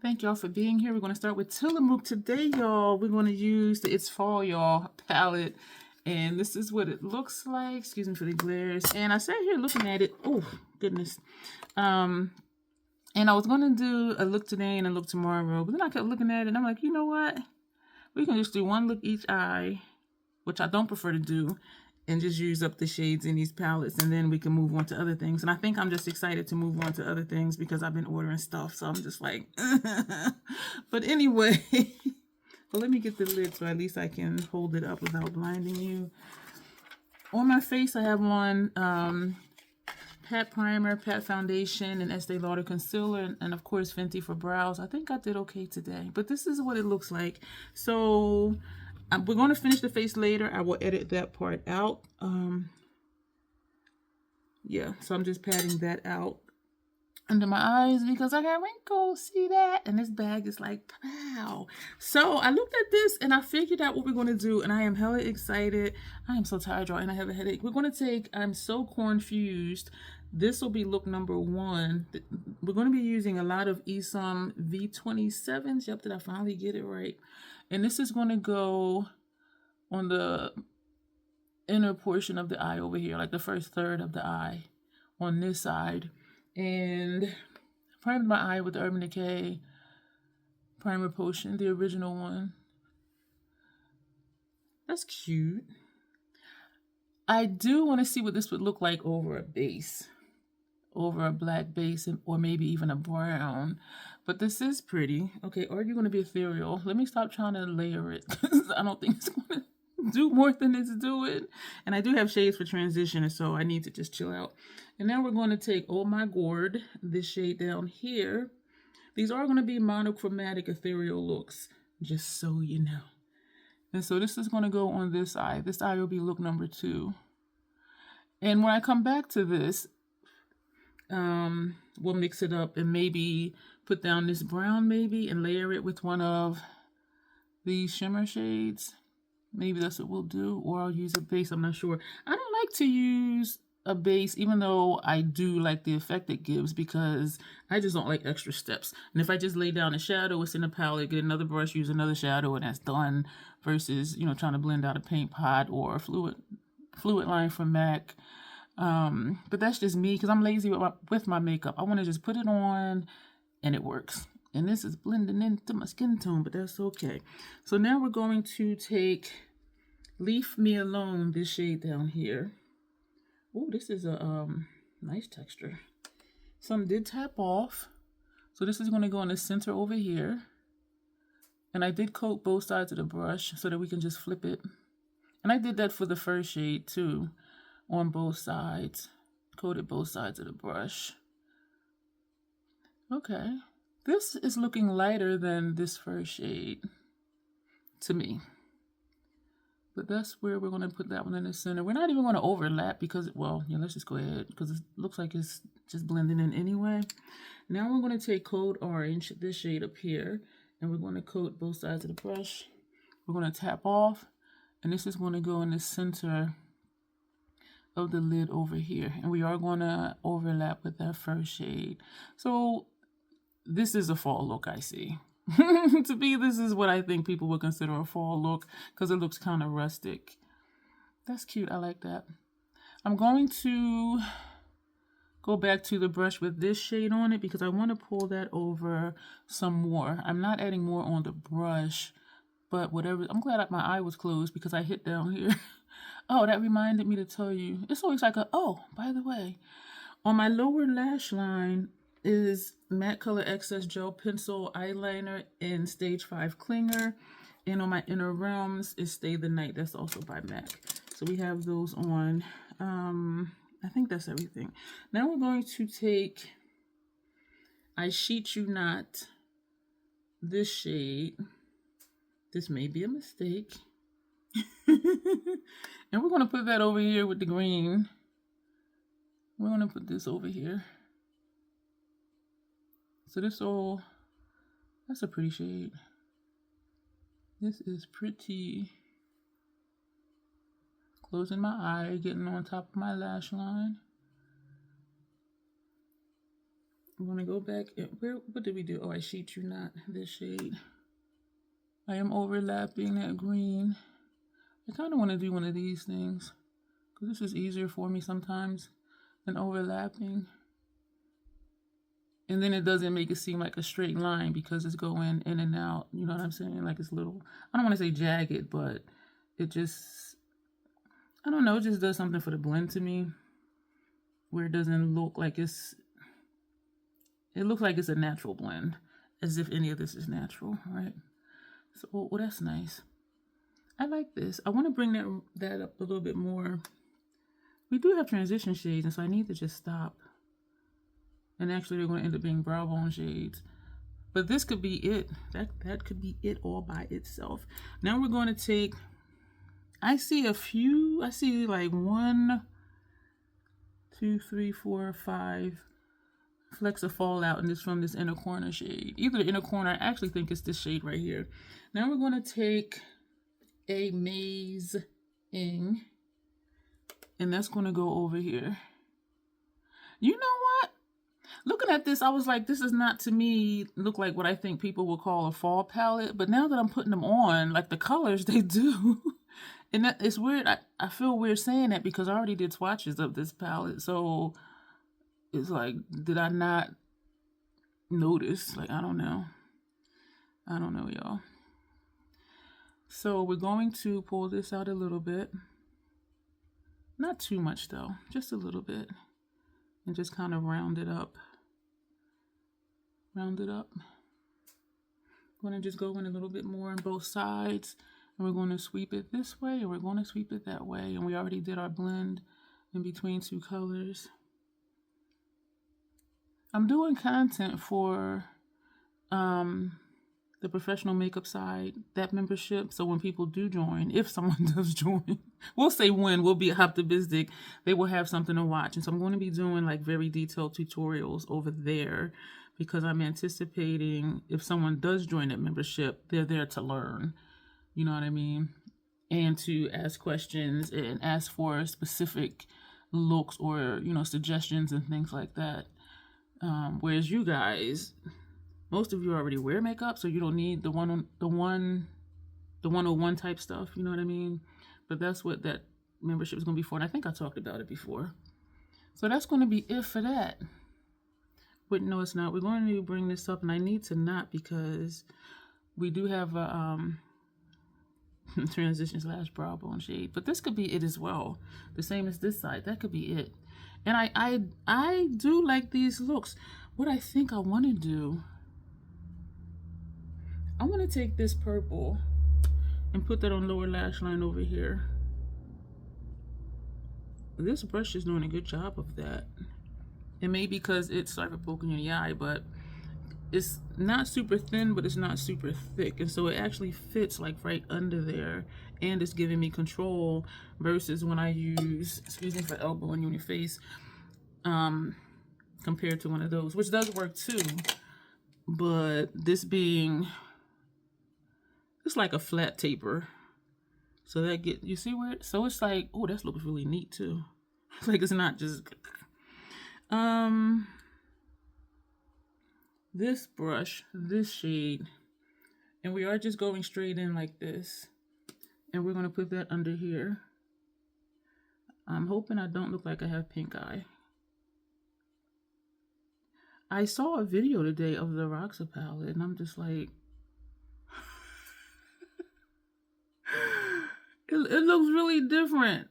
Thank y'all for being here. We're going to start with Tillamook today, y'all. We're going to use the It's Fall, y'all palette. And this is what it looks like. Excuse me for the glares. And I sat here looking at it. Oh, goodness. And I was going to do a look today and a look tomorrow. But then I kept looking at it and I'm like, you know what? We can just do one look each eye, which I don't prefer to do, and just use up the shades in these palettes, and then we can move on to other things. And I think I'm just excited to move on to other things because I've been ordering stuff, so I'm just like, but anyway, well, let me get the lid so at least I can hold it up without blinding you. On my face, I have on Pat Primer, Pat Foundation, and Estee Lauder Concealer, and of course Fenty for brows. I think I did okay today, but this is what it looks like. So we're going to finish the face later. I will edit that part out. Yeah, so I'm just patting that out under my eyes because I got wrinkles. See that? And this bag is like, pow. So I looked at this and I figured out what we're going to do, and I am hella excited. I am so tired, y'all, and I have a headache. We're going to take, I'm so confused. This will be look number 1. We're going to be using a lot of Esom V27s. Yep, did I finally get it right? And this is going to go on the inner portion of the eye over here, like the first third of the eye on this side. And primed my eye with the Urban Decay Primer Potion, the original one. That's cute. I do want to see what this would look like over a base. Over a black base, or maybe even a brown. But this is pretty. Okay, are you going to be ethereal? Let me stop trying to layer it because I don't think it's going to do more than it's doing. And I do have shades for transition, so I need to just chill out. And now we're going to take Oh My Gourd, this shade down here. These are going to be monochromatic ethereal looks, just so you know. And so this is going to go on this eye. This eye will be look number 2. And when I come back to this, we'll mix it up and maybe put down this brown maybe and layer it with one of these shimmer shades. Maybe that's what we'll do, or I'll use a base. I'm not sure. I don't like to use a base, even though I do like the effect it gives, because I just don't like extra steps. And if I just lay down a shadow, it's in a palette, get another brush, use another shadow, and that's done, versus, you know, trying to blend out a paint pot or a fluid line from MAC. But that's just me because I'm lazy with my makeup. I want to just put it on and it works. And this is blending into my skin tone, but that's okay. So now we're going to take Leave Me Alone, this shade down here. Oh, this is a nice texture. Some did tap off. So this is going to go in the center over here. And I did coat both sides of the brush so that we can just flip it. And I did that for the first shade too. On both sides, coated both sides of the brush. Okay, this is looking lighter than this first shade to me, but that's where we're going to put that one in the center. We're not even going to overlap because, well, yeah, let's just go ahead because it looks like it's just blending in anyway. Now we're going to take Code Orange, this shade up here, and we're going to coat both sides of the brush. We're going to tap off, and this is going to go in the center of the lid over here, and we are going to overlap with that first shade. So this is a fall look, I see. To me, this is what I think people would consider a fall look because it looks kind of rustic. That's cute. I like that. I'm going to go back to the brush with this shade on it because I want to pull that over some more. I'm not adding more on the brush, but whatever. I'm glad my eye was closed because I hit down here. Oh, that reminded me to tell you. It's always like oh, by the way, on my lower lash line is Matte Color Excess Gel Pencil Eyeliner in Stage 5 Clinger. And on my inner realms is Stay the Night. That's also by MAC. So we have those on. I think that's everything. Now we're going to take I Sheet You Not, this shade. This may be a mistake. And we're going to put that over here with the green. We're going to put this over here. So that's a pretty shade. This is pretty. Closing my eye, getting on top of my lash line. I'm going to go back. What did we do? Oh, I sheet you not this shade. I am overlapping that green. I kind of want to do one of these things because this is easier for me sometimes than overlapping. And then it doesn't make it seem like a straight line because it's going in and out. You know what I'm saying? Like it's little, I don't want to say jagged, but it just, I don't know, it just does something for the blend to me where it doesn't look like it looks like it's a natural blend, as if any of this is natural, right? So, well, that's nice. I like this. I want to bring that up a little bit more. We do have transition shades, and so I need to just stop. And actually, they're going to end up being brow bone shades. But this could be it. That could be it all by itself. Now we're going to take, I see like 1, 2, 3, 4, 5 flecks of fallout in this from this inner corner shade. Either the inner corner, I actually think it's this shade right here. Now we're going to take a Maze Ing, and that's going to go over here. You know what? Looking at this, I was like, this is not to me look like what I think people would call a fall palette. But now that I'm putting them on, like the colors, they do. And that it's weird. I feel weird saying that because I already did swatches of this palette. So it's like, did I not notice? Like, I don't know. I don't know, y'all. So we're going to pull this out a little bit. Not too much though, just a little bit. And just kind of round it up. Round it up. I'm going to just go in a little bit more on both sides. And we're going to sweep it this way and we're going to sweep it that way. And we already did our blend in between two colors. I'm doing content for the professional makeup side, that membership. So when people do join, if someone does join, we'll say when, we'll be optimistic, they will have something to watch. And so I'm going to be doing like very detailed tutorials over there because I'm anticipating if someone does join that membership, they're there to learn. You know what I mean? And to ask questions and ask for specific looks or, you know, suggestions and things like that. Whereas you guys, most of you already wear makeup, so you don't need the 101 type stuff, you know what I mean? But that's what that membership is going to be for, and I think I talked about it before. So that's going to be it for that. But no, it's not. We're going to bring this up, and I need to not because we do have a transition / brow bone shade, but this could be it as well. The same as this side. That could be it. And I do like these looks. What I think I want to do, I want to take this purple and put that on lower lash line over here. This brush is doing a good job of that. It may be because it's started poking in the eye, but it's not super thin, but it's not super thick. And so it actually fits like right under there. And it's giving me control versus when I use, excuse me for elbowing you in your face, compared to one of those, which does work too. But this being, it's like a flat taper. So that you see where, so it's like, oh, that looks really neat too. Like it's not just, this brush, this shade, and we are just going straight in like this. And we're going to put that under here. I'm hoping I don't look like I have pink eye. I saw a video today of the Roxa palette, and I'm just like, it looks really different.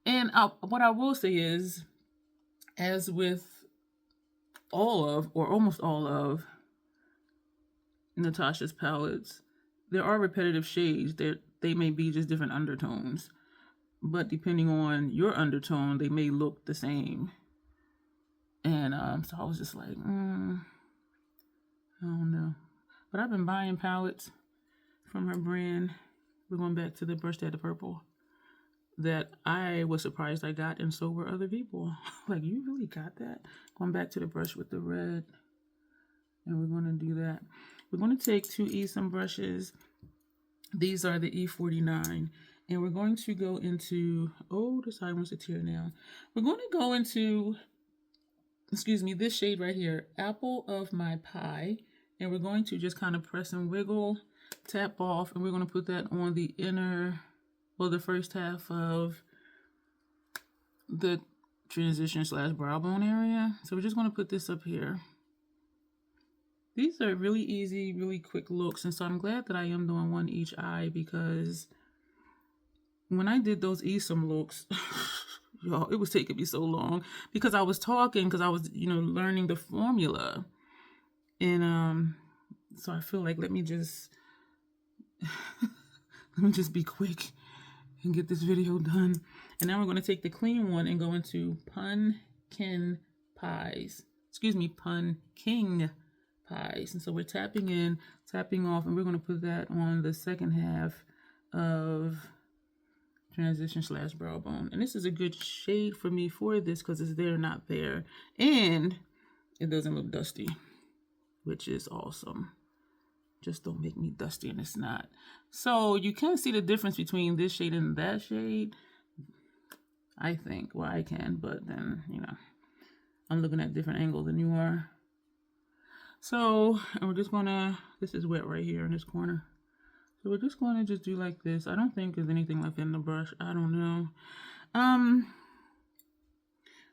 And what I will say is, as with all of, or almost all of, Natasha's palettes, there are repetitive shades. They may be just different undertones. But depending on your undertone, they may look the same. And so I was just like, I don't know. But I've been buying palettes from her brand. We're going back to the brush that had the purple that I was surprised I got, and so were other people. Like, you really got that? Going back to the brush with the red. And we're going to do that. We're going to take two Esom brushes. These are the E49. And we're going to go into, oh, the side wants to tear now. We're going to go into excuse me, this shade right here, Apple of My Pie. And we're going to just kind of press and wiggle, tap off, and we're going to put that on the inner, well, the first half of the transition / brow bone area. So we're just going to put this up here. These are really easy, really quick looks. And so I'm glad that I am doing one each eye, because when I did those Esom looks, y'all, it was taking me so long because I was talking, because I was, you know, learning the formula. And so I feel like let me just be quick and get this video done. And now we're going to take the clean one and go into pumpkin pies. Excuse me, pumpkin pies. And so we're tapping in, tapping off, and we're going to put that on the second half of transition / brow bone. And this is a good shade for me for this because it's there, not there. And it doesn't look dusty, which is awesome. Just don't make me dusty, and it's not. So you can see the difference between this shade and that shade, I think. Well, I can, but then, you know, I'm looking at a different angle than you are. So, and we're just gonna, this is wet right here in this corner. So we're just gonna just do like this. I don't think there's anything left in the brush. I don't know.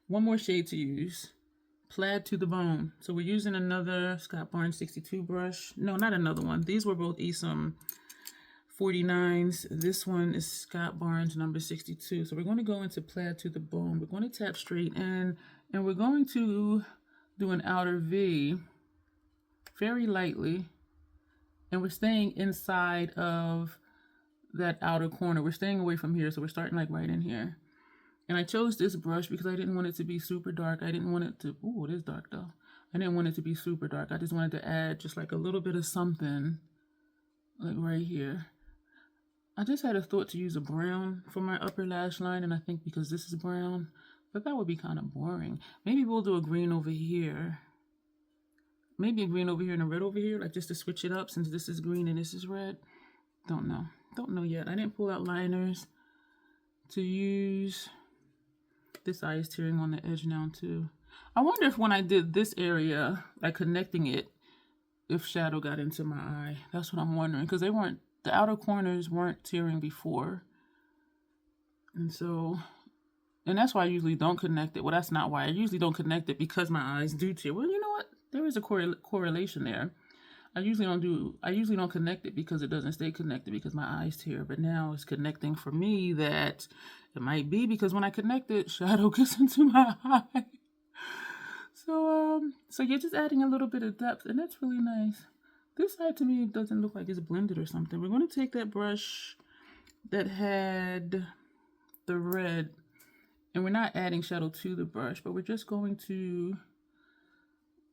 One more shade to use. Plaid to the Bone. So we're using another Scott Barnes 62 brush. No, not another one. These were both Esom 49s. This one is Scott Barnes number 62. So we're going to go into Plaid to the Bone. We're going to tap straight in, and we're going to do an outer V very lightly. And we're staying inside of that outer corner. We're staying away from here. So we're starting like right in here. And I chose this brush because I didn't want it to be super dark. I didn't want it to, ooh, it is dark though. I didn't want it to be super dark. I just wanted to add just like a little bit of something, like right here. I just had a thought to use a brown for my upper lash line, and I think because this is brown, but that would be kind of boring. Maybe we'll do a green over here. Maybe a green over here and a red over here, like just to switch it up since this is green and this is red. Don't know. Don't know yet. I didn't pull out liners to use. This eye is tearing on the edge now too. I wonder if when I did this area, like connecting it, if shadow got into my eye. That's what I'm wondering, because they weren't, the outer corners weren't tearing before. And so, and that's why I usually don't connect it. Well, that's not why. I usually don't connect it because my eyes do tear. Well, you know what? There is a correlation there. I usually don't connect it because it doesn't stay connected because my eyes tear. But now it's connecting for me that it might be because when I connect it, shadow gets into my eye. So you're just adding a little bit of depth, and that's really nice. This side to me doesn't look like it's blended or something. We're going to take that brush that had the red, and we're not adding shadow to the brush, but we're just going to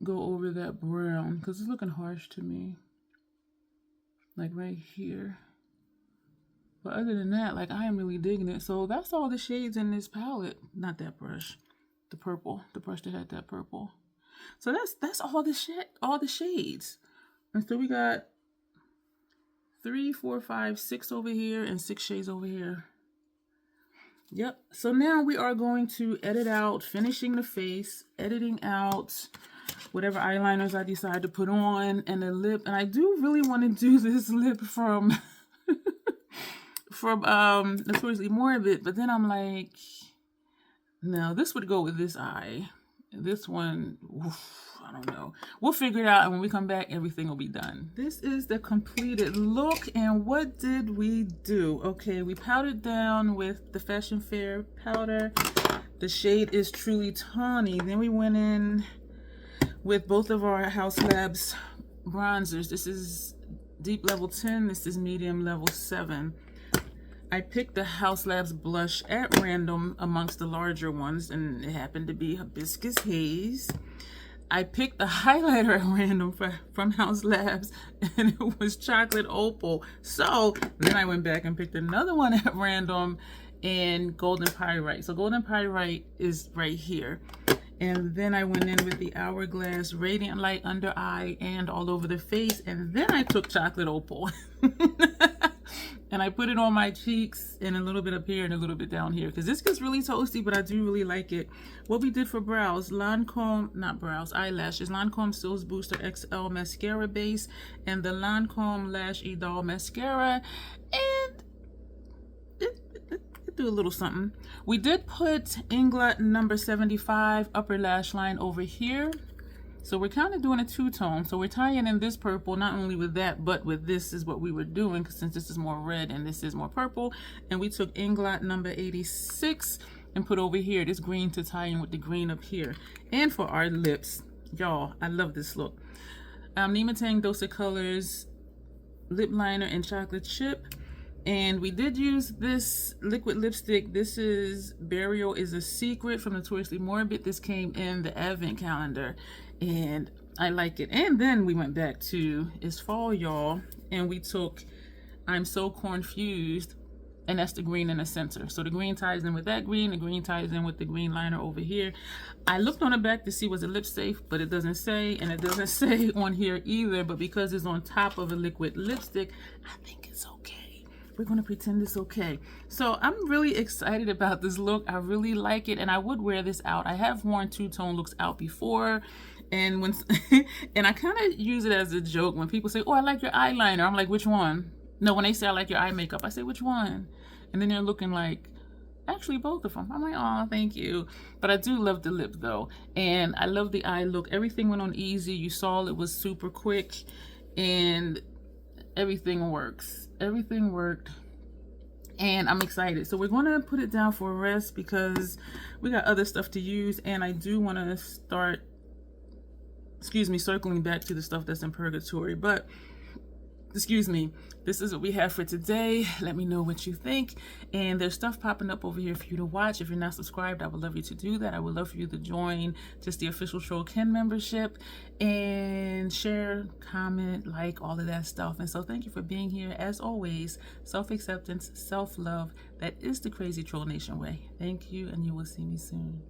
go over that brown because it's looking harsh to me, like right here. But other than that, like, I am really digging it. So that's all the shades in this palette. Not that brush, the purple, the brush that had that purple. So that's all the shades. And so we got 3, 4, 5, 6 over here and 6 shades over here. Yep. So now we are going to edit out, finishing the face, editing out whatever eyeliners I decide to put on, and the lip. And I do really want to do this lip from Notoriously Morbid, but then I'm like, no, this would go with this eye. This one, oof, I don't know. We'll figure it out, and when we come back, everything will be done. This is the completed look, and what did we do? Okay, we powdered down with the Fashion Fair powder. The shade is Truly Tawny. Then we went in with both of our Haus Labs bronzers. This is Deep Level 10. This is Medium Level 7. I picked the Haus Labs blush at random amongst the larger ones, and it happened to be Hibiscus Haze. I picked the highlighter at random from Haus Labs, and it was Chocolate Opal. So then I went back and picked another one at random in Golden Pyrite. So Golden Pyrite is right here. And then I went in with the Hourglass Radiant Light under eye and all over the face. And then I took Chocolate Opal. And I put it on my cheeks and a little bit up here and a little bit down here because this gets really toasty, but I do really like it. What we did for brows, eyelashes, Lancome Sills Booster XL Mascara Base and the Lancome Lash Idol Mascara. And do a little something. We did put Inglot number 75 upper lash line over here. So we're kind of doing a two-tone. So we're tying in this purple, not only with that, but with this is what we were doing, because since this is more red and this is more purple. And we took Inglot number 86 and put over here this green to tie in with the green up here. And for our lips, y'all, I love this look. Nima Tang Dose of Colors lip liner and chocolate chip. And we did use this liquid lipstick. This is Burial is a Secret from Notoriously Morbid. This came in the advent calendar and I like it. And then we went back to It's Fall, Y'all, and we took I'm So Confused, and that's the green in the center. So the green ties in with that green, the green ties in with the green liner over here. I looked on the back to see was it lip safe, but it doesn't say, and it doesn't say on here either, but because it's on top of a liquid lipstick, I think it's okay. We're going to pretend it's okay. So I'm really excited about this look. I really like it, and I would wear this out. I have worn two-tone looks out before, and when and I kind of use it as a joke when people say, oh, I like your eyeliner. I'm like, which one? No, when they say I like your eye makeup, I say, which one? And then they're looking like, actually both of them. I'm like, oh, thank you. But I do love the lip though, and I love the eye look. Everything went on easy. You saw it was super quick, and everything works. Everything worked, and I'm excited. So we're going to put it down for rest because we got other stuff to use, and I do want to start, circling back to the stuff that's in purgatory. But this is what we have for today. Let me know what you think. And there's stuff popping up over here for you to watch. If you're not subscribed, I would love you to do that. I would love for you to join just the official Troll Ken membership and share, comment, like, all of that stuff. And so thank you for being here. As always, self-acceptance, self-love. That is the Crazy Troll Nation way. Thank you, and you will see me soon.